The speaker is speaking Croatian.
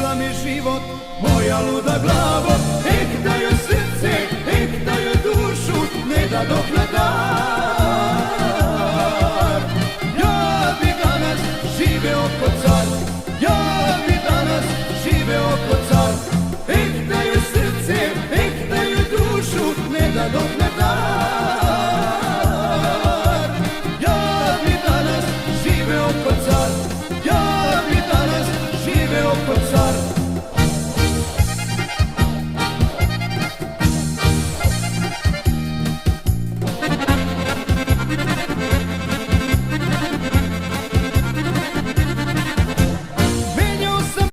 uzela mi život moja luda glavo. Da joj srce, da joj dušu ne da dok na dar. Ja bi danas živeo ko car, ja bi danas živeo ko car. Da joj srce, da joj dušu ne da dok na dar. Ja bi danas živeo ko car, ja bi danas živeo ko car.